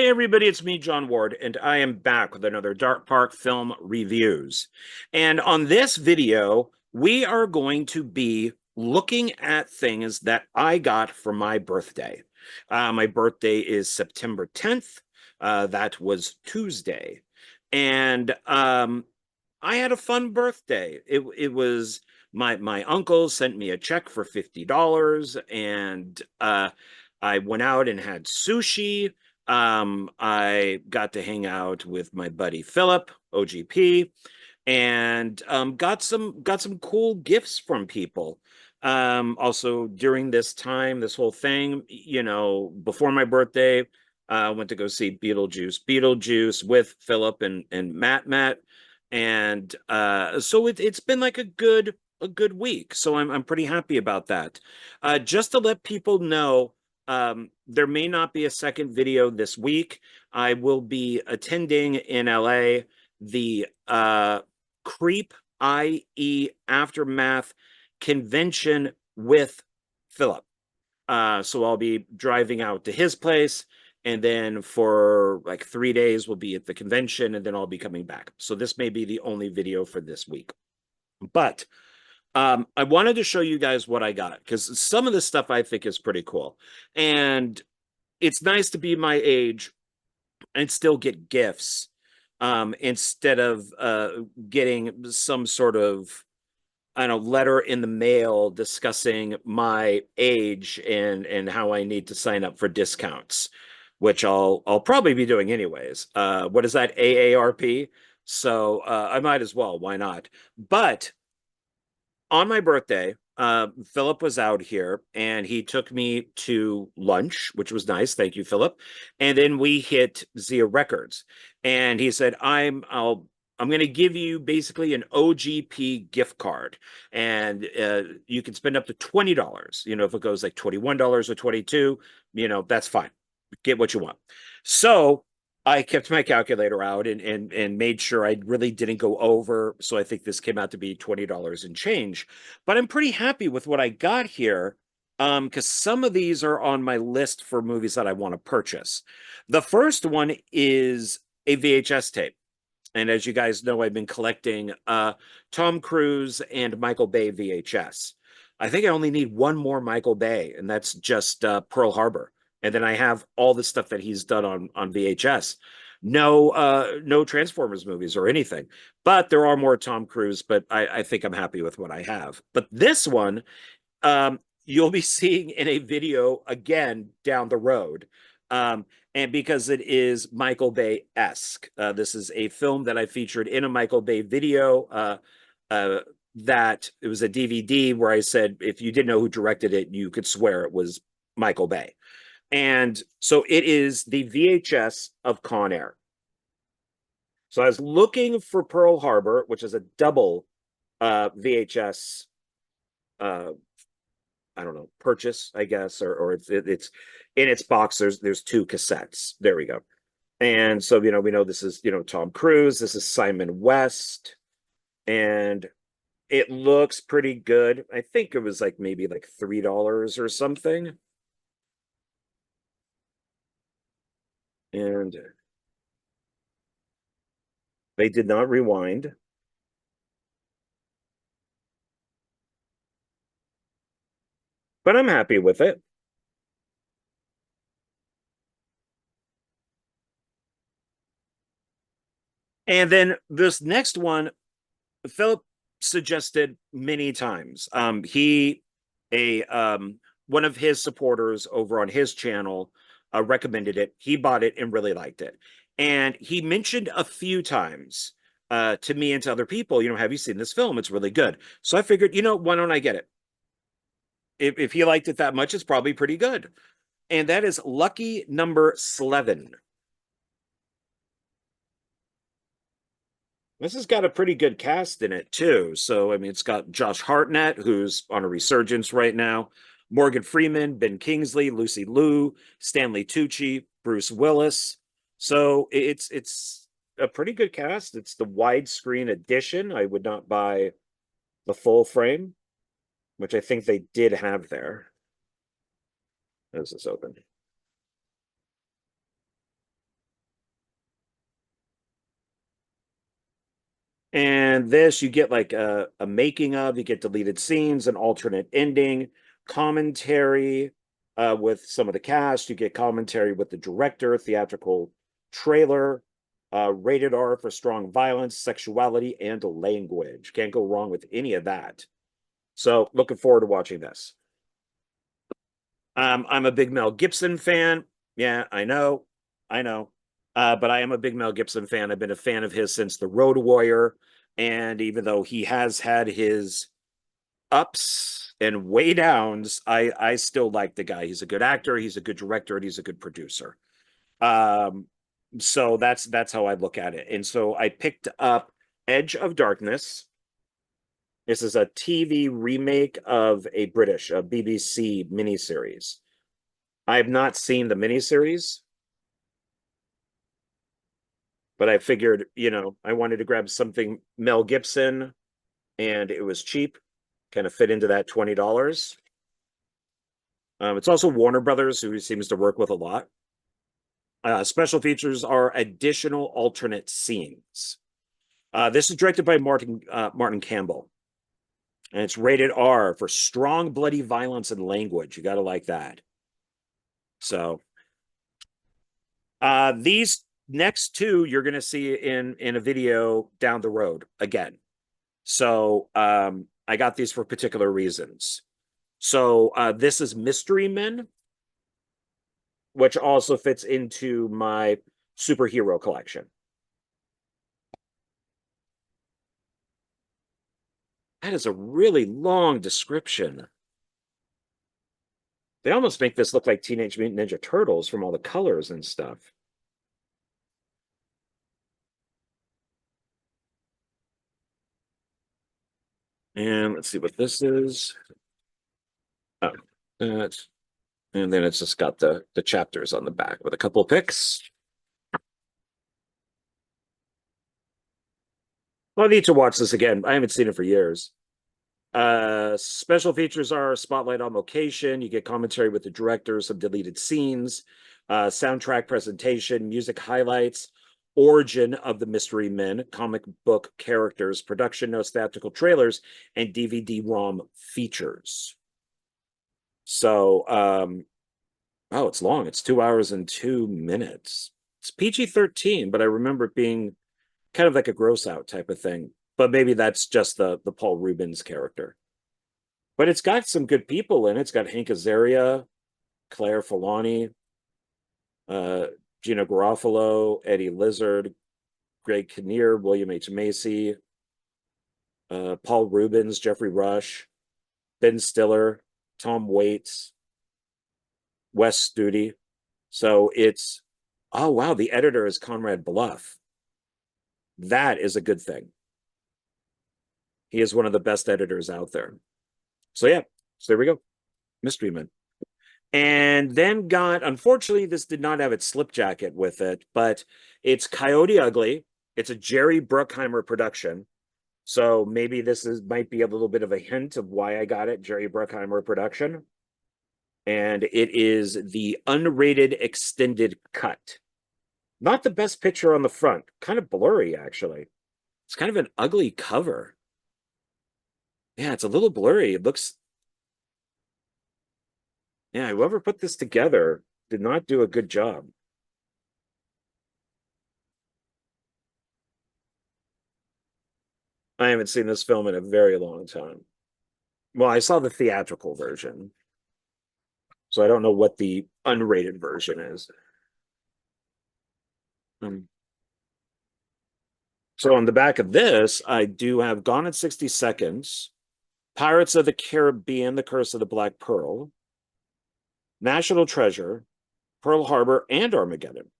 everybody, it's me, John Ward, and I am back with another Dark Park Film Reviews. And on this video, we are going to be looking at things that I got for my birthday. My birthday is September 10th. That was Tuesday. And I had a fun birthday. It was my uncle sent me a check for $50, and I went out and had sushi. I got to hang out with my buddy Philip, OGP, and got some cool gifts from people. Also during this time, this whole thing, before my birthday, I went to go see Beetlejuice with Philip and Matt. And so it's been like a good week. So I'm pretty happy about that. Just to let people know, there may not be a second video this week. I will be attending in LA the Creep, i.e. Aftermath convention with Philip. So I'll be driving out to his place, and then for like 3 days we'll be at the convention, and then I'll be coming back. So this may be the only video for this week. But I wanted to show you guys what I got, because some of this stuff I think is pretty cool. And it's nice to be my age and still get gifts, instead of getting some sort of, I don't know, letter in the mail discussing my age and how I need to sign up for discounts, which I'll probably be doing anyways. What is that, AARP? So I might as well. Why not? But on my birthday, Philip was out here and he took me to lunch, which was nice. Thank you, Philip. And then we hit Zia Records, and he said, I'm going to give you basically an OGP gift card, and you can spend up to $20. If it goes like $21 or 22, that's fine. Get what you want. So I kept my calculator out and made sure I really didn't go over. So I think this came out to be $20 and change. But I'm pretty happy with what I got here, because some of these are on my list for movies that I want to purchase. The first one is a VHS tape. And as you guys know, I've been collecting Tom Cruise and Michael Bay VHS. I think I only need one more Michael Bay, and that's just Pearl Harbor. And then I have all the stuff that he's done on VHS. No Transformers movies or anything, but there are more Tom Cruise. But I think I'm happy with what I have. But this one, you'll be seeing in a video again down the road. And because it is Michael Bay-esque, this is a film that I featured in a Michael Bay video. That it was a DVD where I said if you didn't know who directed it, you could swear it was Michael Bay. And so it is the VHS of Con Air. So I was looking for Pearl Harbor, which is a double VHS, I don't know, purchase, I guess, or it's in its box. There's two cassettes. There we go. And so we know this is Tom Cruise. This is Simon West, and it looks pretty good. I think it was like maybe like $3 or something. And they did not rewind. But I'm happy with it. And then this next one, Philip suggested many times. One of his supporters over on his channel recommended it. He bought it and really liked it. And he mentioned a few times to me and to other people, have you seen this film? It's really good. So I figured, why don't I get it? If he liked it that much, it's probably pretty good. And that is Lucky Number 11. This has got a pretty good cast in it too. So I mean, it's got Josh Hartnett, who's on a resurgence right now, Morgan Freeman, Ben Kingsley, Lucy Liu, Stanley Tucci, Bruce Willis. So it's a pretty good cast. It's the widescreen edition. I would not buy the full frame, which I think they did have there. This is open. And this, you get like a making of, you get deleted scenes, an alternate ending, commentary with some of the cast, you get commentary with the director, theatrical trailer, rated R for strong violence, sexuality, and language. Can't go wrong with any of that. So looking forward to watching this. I'm a big Mel Gibson fan. Yeah, I know. I know. But I am a big Mel Gibson fan. I've been a fan of his since The Road Warrior. And even though he has had his ups and way downs, I still like the guy. He's a good actor, he's a good director, and he's a good producer. Um, so that's how I look at it. And so I picked up Edge of Darkness. This is a TV remake of a BBC miniseries. I have not seen the miniseries, but I figured, I wanted to grab something Mel Gibson and it was cheap, kind of fit into that $20. It's also Warner Brothers, who he seems to work with a lot. Special features are additional alternate scenes. This is directed by Martin Campbell, and it's rated R for strong, bloody violence and language. You got to like that. So these next two you're going to see in a video down the road again. So I got these for particular reasons. So this is Mystery Men, which also fits into my superhero collection. That is a really long description. They almost make this look like Teenage Mutant Ninja Turtles from all the colors and stuff. And let's see what this is. Oh, that. And then it's just got the chapters on the back with a couple of pics. Well, I need to watch this again. I haven't seen it for years. Special features are spotlight on location. You get commentary with the director, some deleted scenes, soundtrack presentation, music highlights, origin of the Mystery Men, comic book characters, production notes, theatrical trailers, and DVD-ROM features. So, oh, it's long. It's 2 hours and 2 minutes. It's PG-13, but I remember it being kind of like a gross out type of thing. But maybe that's just the Paul Reubens character. But it's got some good people in it. It's got Hank Azaria, Claire Filani, Gina Garofalo, Eddie Lizard, Greg Kinnear, William H. Macy, Paul Reubens, Jeffrey Rush, Ben Stiller, Tom Waits, Wes Studi. So it's, oh wow, the editor is Conrad Bluff. That is a good thing. He is one of the best editors out there. So yeah, so there we go. Mystery Men. And then unfortunately, this did not have its slip jacket with it, but it's Coyote Ugly. It's a Jerry Bruckheimer production. So maybe might be a little bit of a hint of why I got it, Jerry Bruckheimer production. And it is the unrated extended cut. Not the best picture on the front, kind of blurry, actually. It's kind of an ugly cover. Yeah, it's a little blurry. It looks, yeah, whoever put this together did not do a good job. I haven't seen this film in a very long time. Well, I saw the theatrical version, so I don't know what the unrated version is. So on the back of this, I do have Gone in 60 Seconds, Pirates of the Caribbean, The Curse of the Black Pearl, National Treasure, Pearl Harbor, and Armageddon.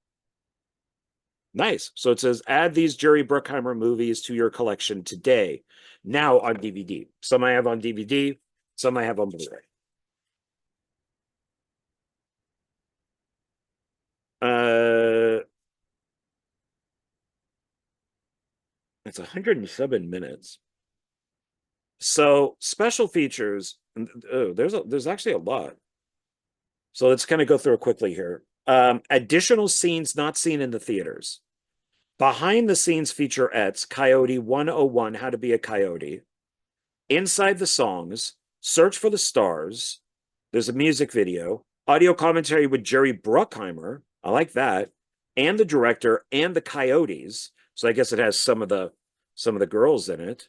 Nice. So it says, add these Jerry Bruckheimer movies to your collection today, now on DVD. Some I have on DVD, some I have on Blu-ray. It's 107 minutes. So special features, oh, there's actually a lot. So let's kind of go through it quickly here. Additional scenes not seen in the theaters. Behind the scenes featurettes, Coyote 101, How to Be a Coyote. Inside the Songs, Search for the Stars. There's a music video, audio commentary with Jerry Bruckheimer. I like that. And the director and the Coyotes. So I guess it has some of the girls in it.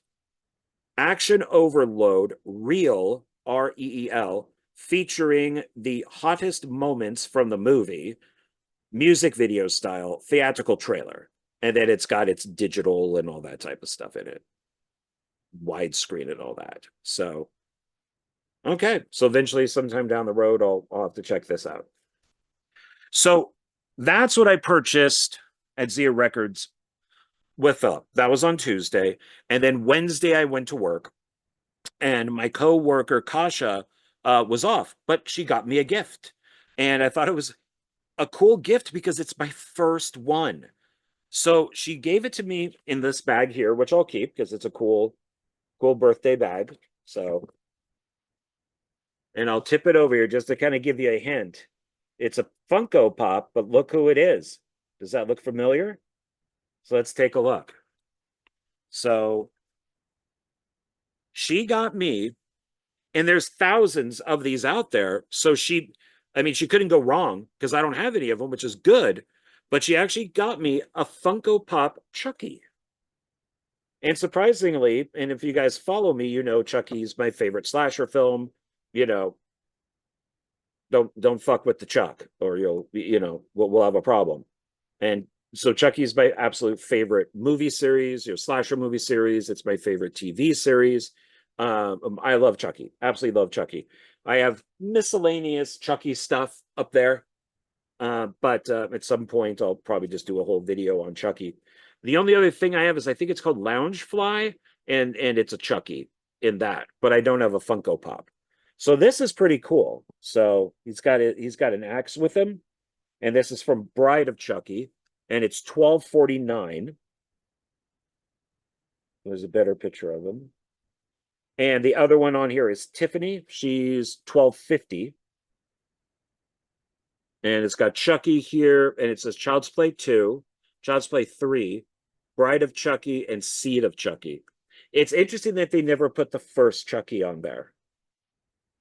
Action Overload, Reel, REEL, featuring the hottest moments from the movie, music video style, theatrical trailer. And then it's got its digital and all that type of stuff in it, widescreen and all that. So, okay. So eventually, sometime down the road, I'll have to check this out. So that's what I purchased at Zia Records with Philip. That was on Tuesday. And then Wednesday, I went to work, and my co-worker, Kasha, was off, but she got me a gift. And I thought it was a cool gift because it's my first one. So she gave it to me in this bag here, which I'll keep because it's a cool birthday bag. So, and I'll tip it over here just to kind of give you a hint. It's a Funko Pop, but look who it is. Does that look familiar? So let's take a look. So she got me, and there's thousands of these out there. So she couldn't go wrong because I don't have any of them, which is good. But she actually got me a Funko Pop Chucky. And surprisingly, and if you guys follow me, you know Chucky's my favorite slasher film. You know, don't fuck with the Chuck, or we'll have a problem. And so Chucky's my absolute favorite movie series, slasher movie series. It's my favorite TV series. I love Chucky, absolutely love Chucky. I have miscellaneous Chucky stuff up there, but at some point I'll probably just do a whole video on Chucky. The only other thing I have is I think it's called Loungefly, and it's a Chucky in that, but I don't have a Funko Pop. So this is pretty cool. So he's got an axe with him, and this is from Bride of Chucky, and it's $12.49. There's a better picture of him. And the other one on here is Tiffany. She's $12.50. And it's got Chucky here, and it says Child's Play 2, Child's Play 3, Bride of Chucky, and Seed of Chucky. It's interesting that they never put the first Chucky on there.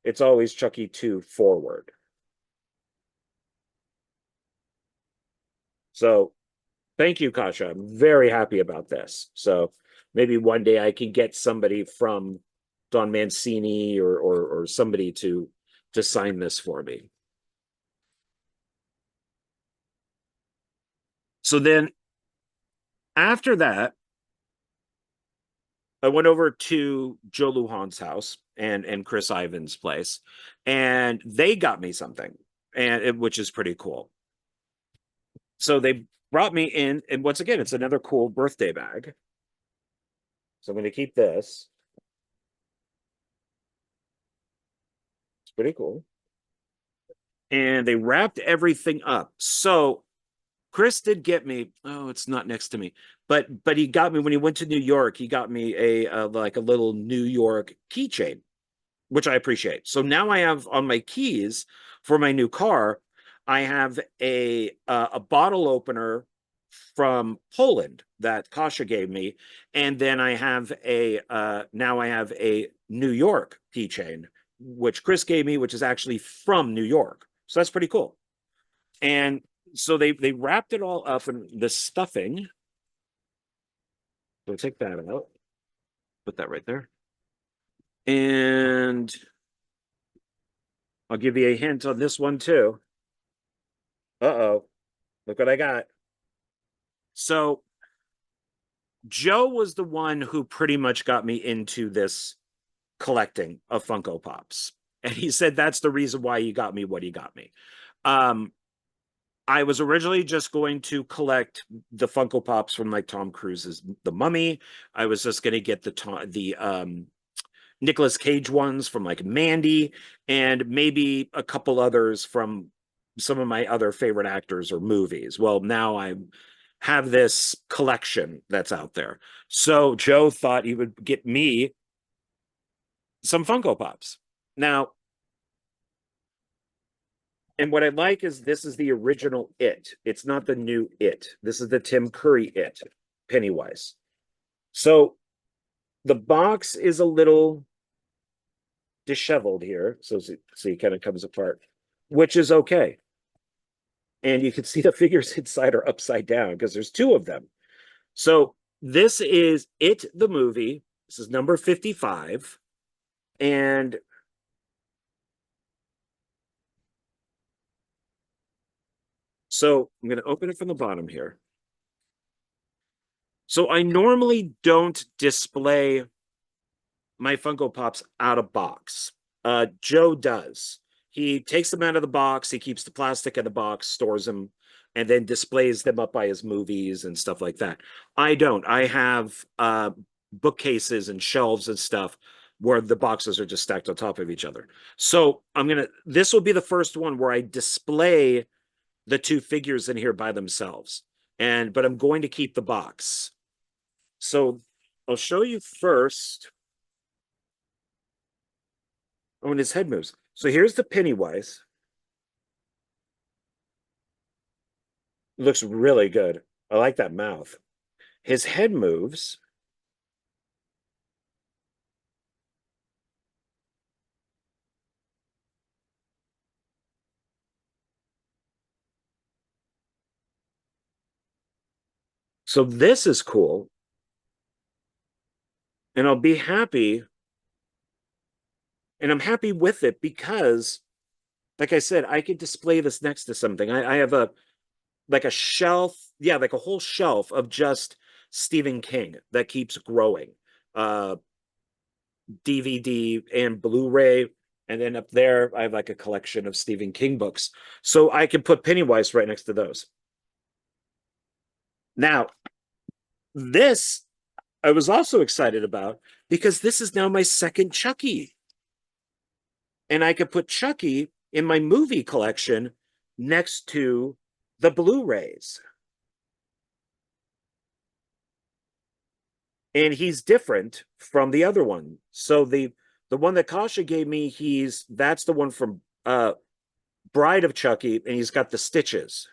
It's always Chucky 2 forward. So thank you, Kasha. I'm very happy about this. So maybe one day I can get somebody from Don Mancini or somebody to sign this for me. So then after that, I went over to Joe Lujan's house and Chris Ivan's place, and they got me something, which is pretty cool. So they brought me in, and once again, it's another cool birthday bag. So I'm going to keep this. It's pretty cool. And they wrapped everything up. So Chris did get me, oh, it's not next to me, but he got me when he went to New York. He got me a like a little New York keychain, which I appreciate. So now I have on my keys for my new car, I have a bottle opener from Poland that Kasha gave me, and then I have now I have a New York keychain, which Chris gave me, which is actually from New York. So that's pretty cool. And so they wrapped it all up in the stuffing. So take that out. Put that right there. And I'll give you a hint on this one too. Uh-oh. Look what I got. So Joe was the one who pretty much got me into this collecting of Funko Pops. And he said that's the reason why he got me what he got me. I was originally just going to collect the Funko Pops from like Tom Cruise's The Mummy. I was just going to get the Nicolas Cage ones from like Mandy, and maybe a couple others from some of my other favorite actors or movies. Well, now I have this collection that's out there. So Joe thought he would get me some Funko Pops. Now, And what I like is this is the original It. It's not the new It. This is the Tim Curry It, Pennywise. So the box is a little disheveled here. So he kind of comes apart, which is okay. And you can see the figures inside are upside down because there's two of them. So this is It, the movie. This is number 55. And so I'm going to open it from the bottom here. So I normally don't display my Funko Pops out of box. Joe does. He takes them out of the box, he keeps the plastic in the box, stores them, and then displays them up by his movies and stuff like that. I don't. I have bookcases and shelves and stuff where the boxes are just stacked on top of each other. So this will be the first one where I display the two figures in here by themselves. But I'm going to keep the box. So I'll show you first. Oh, and his head moves. So here's the Pennywise. Looks really good. I like that mouth. His head moves. So this is cool. And I'll be happy. And I'm happy with it because, like I said, I could display this next to something. I have a shelf, yeah, like a whole shelf of just Stephen King that keeps growing. DVD and Blu-ray. And then up there, I have like a collection of Stephen King books. So I can put Pennywise right next to those. Now, this I was also excited about because this is now my second Chucky. And I could put Chucky in my movie collection next to the Blu-rays. And he's different from the other one. So the one that Kasha gave me, that's the one from Bride of Chucky, and he's got the stitches.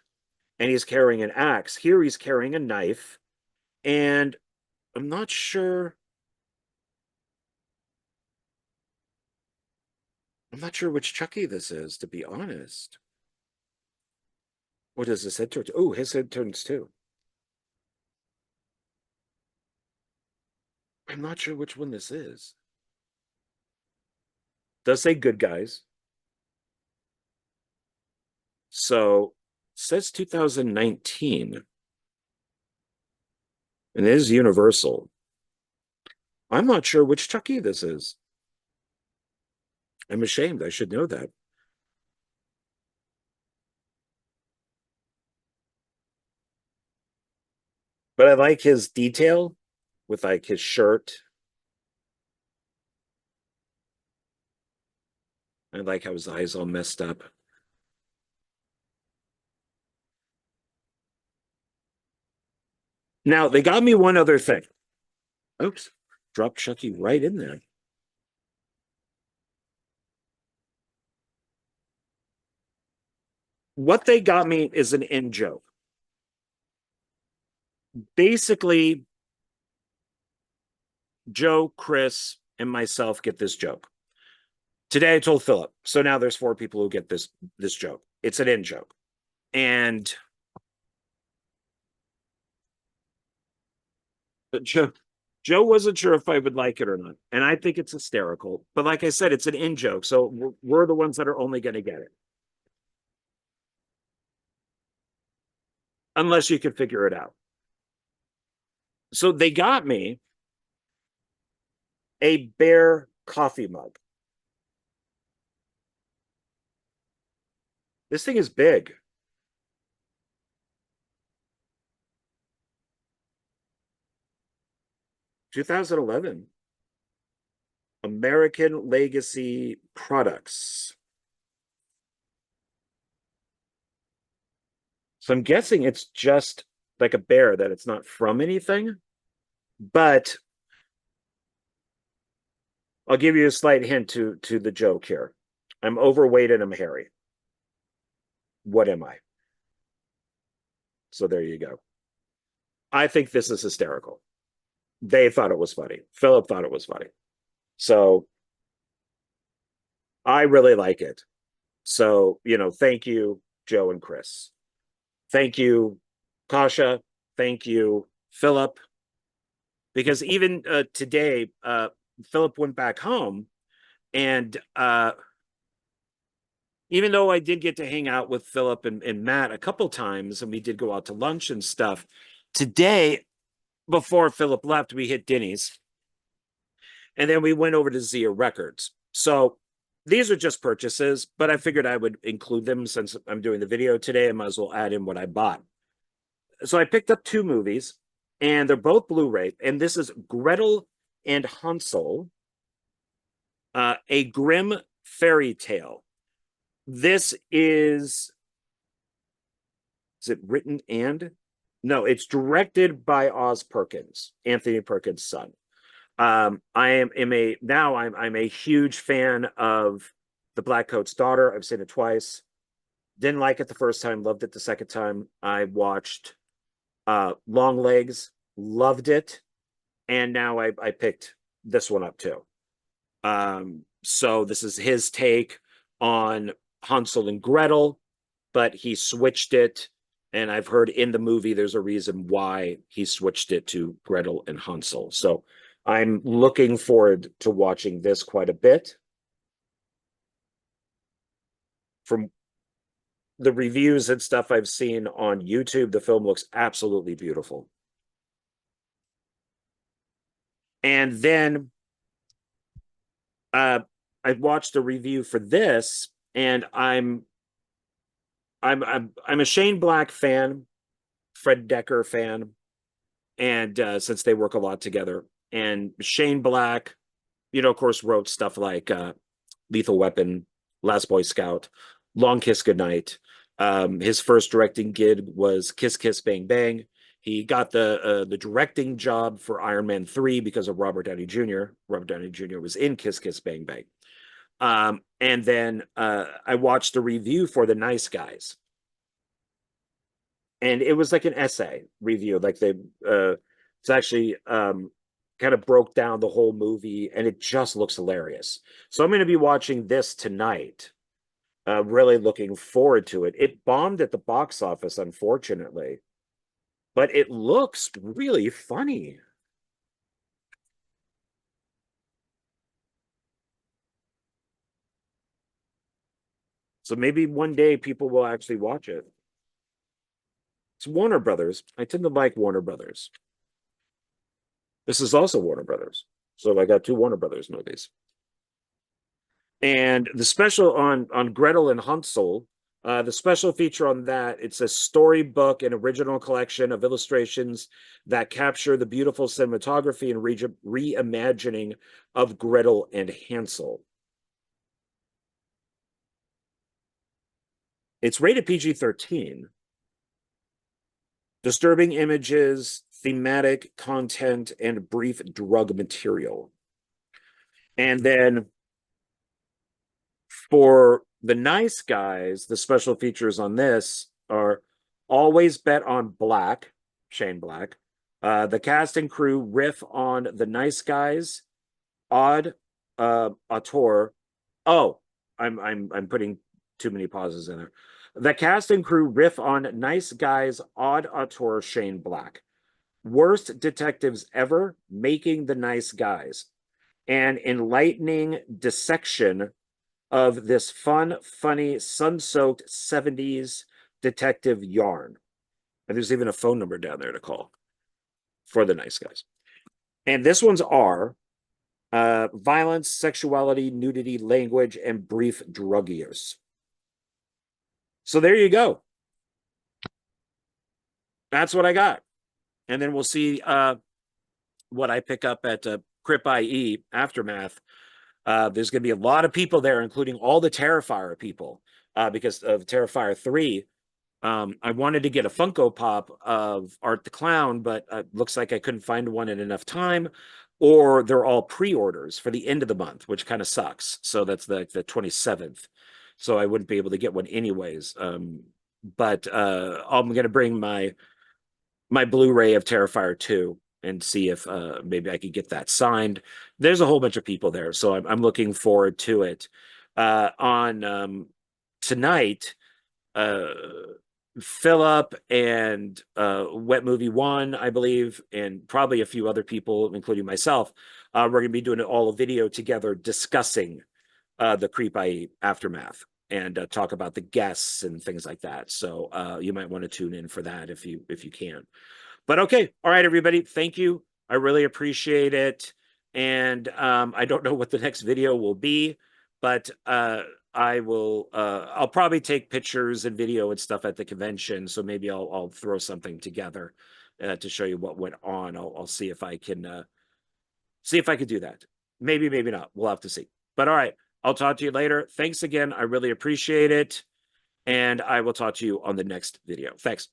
And he's carrying an axe. Here he's carrying a knife. And I'm not sure. I'm not sure which Chucky this is, to be honest. What does his head turn? Oh, his head turns too. I'm not sure which one this is. Does say good guys. So says 2019. And it is Universal. I'm not sure which Chucky this is. I'm ashamed. I should know that. But I like his detail with like his shirt. I like how his eyes all messed up. Now, they got me one other thing. Oops, dropped Chucky right in there. What they got me is an in joke. Basically, Joe, Chris, and myself get this joke. Today I told Philip. So now there's 4 people who get this joke. It's an in joke. And Joe wasn't sure if I would like it or not. And I think it's hysterical. But like I said, it's an in joke. So we're the ones that are only going to get it. Unless you can figure it out. So they got me a bear coffee mug. This thing is big. 2011. American Legacy Products. So I'm guessing it's just like a bear, that it's not from anything. But I'll give you a slight hint to the joke here. I'm overweight and I'm hairy. what am I? So there you go. I think this is hysterical. They thought it was funny. Philip thought it was funny. So I really like it. So, thank you, Joe and Chris. Thank you, Kasha. Thank you, Philip. Because even today, Philip went back home, and even though I did get to hang out with Philip and Matt a couple times, and we did go out to lunch and stuff, today, before Philip left, we hit Denny's, and then we went over to Zia Records. So these are just purchases, but I figured I would include them since I'm doing the video today. I might as well add in what I bought. So I picked up 2 movies, and they're both Blu-ray, and this is Gretel and Hansel, A Grim Fairy Tale. This is it written and? No, it's directed by Oz Perkins, Anthony Perkins' son. I'm a huge fan of The Black Coat's Daughter. I've seen it twice. Didn't like it the first time, loved it the second time. I watched Long Legs, loved it, and now I picked this one up too. So this is his take on Hansel and Gretel, but he switched it, and I've heard in the movie there's a reason why he switched it to Gretel and Hansel. So I'm looking forward to watching this quite a bit. From the reviews and stuff I've seen on YouTube, the film looks absolutely beautiful. And then I watched a review for this, and I'm a Shane Black fan, Fred Decker fan, and since they work a lot together. And Shane Black, of course, wrote stuff like Lethal Weapon, Last Boy Scout, Long Kiss Goodnight. His first directing gig was Kiss Kiss Bang Bang. He got the directing job for Iron Man 3 because of Robert Downey Jr. Robert Downey Jr. was in Kiss Kiss Bang Bang. And then I watched a review for The Nice Guys. And it was like an essay review. Like it's actually kind of broke down the whole movie, and it just looks hilarious. So I'm going to be watching this tonight. Really looking forward to it. It bombed at the box office, unfortunately, but it looks really funny. So maybe one day people will actually watch it. It's Warner Brothers. I tend to like Warner Brothers. This is also Warner Brothers. So I got 2 Warner Brothers movies. And the special on Gretel and Hansel, the special feature on that, it's a storybook and original collection of illustrations that capture the beautiful cinematography and reimagining of Gretel and Hansel. It's rated PG-13. Disturbing images, thematic content, and brief drug material. And then for The Nice Guys, the special features on this are always bet on Black, Shane Black. The cast and crew riff on The Nice Guys, odd auteur. Oh, I'm putting too many pauses in there. The cast and crew riff on Nice Guys, odd auteur Shane Black. Worst detectives ever, making The Nice Guys. An enlightening dissection of this fun, funny, sun-soaked 70s detective yarn. And there's even a phone number down there to call for The Nice Guys. And this one's R, violence, sexuality, nudity, language, and brief drug use. So there you go. That's what I got. And then we'll see what I pick up at Crip IE Aftermath. There's going to be a lot of people there, including all the Terrifier people, because of Terrifier 3. I wanted to get a Funko Pop of Art the Clown, but looks like I couldn't find one in enough time, or they're all pre-orders for the end of the month, which kind of sucks. So that's the 27th. So I wouldn't be able to get one anyways. but I'm going to bring my Blu-ray of Terrifier 2 and see if maybe I could get that signed. There's a whole bunch of people there, so I'm looking forward to it. On tonight, Philip and Wet Movie One, I believe, and probably a few other people, including myself, we're going to be doing all a video together discussing the Creep I Aftermath and talk about the guests and things like that. So you might want to tune in for that if you can. But okay, all right, everybody, thank you. I really appreciate it. And I don't know what the next video will be, but I'll probably take pictures and video and stuff at the convention. So maybe I'll throw something together to show you what went on. I'll see if I can do that. Maybe not. We'll have to see. But all right, I'll talk to you later. Thanks again. I really appreciate it. And I will talk to you on the next video. Thanks.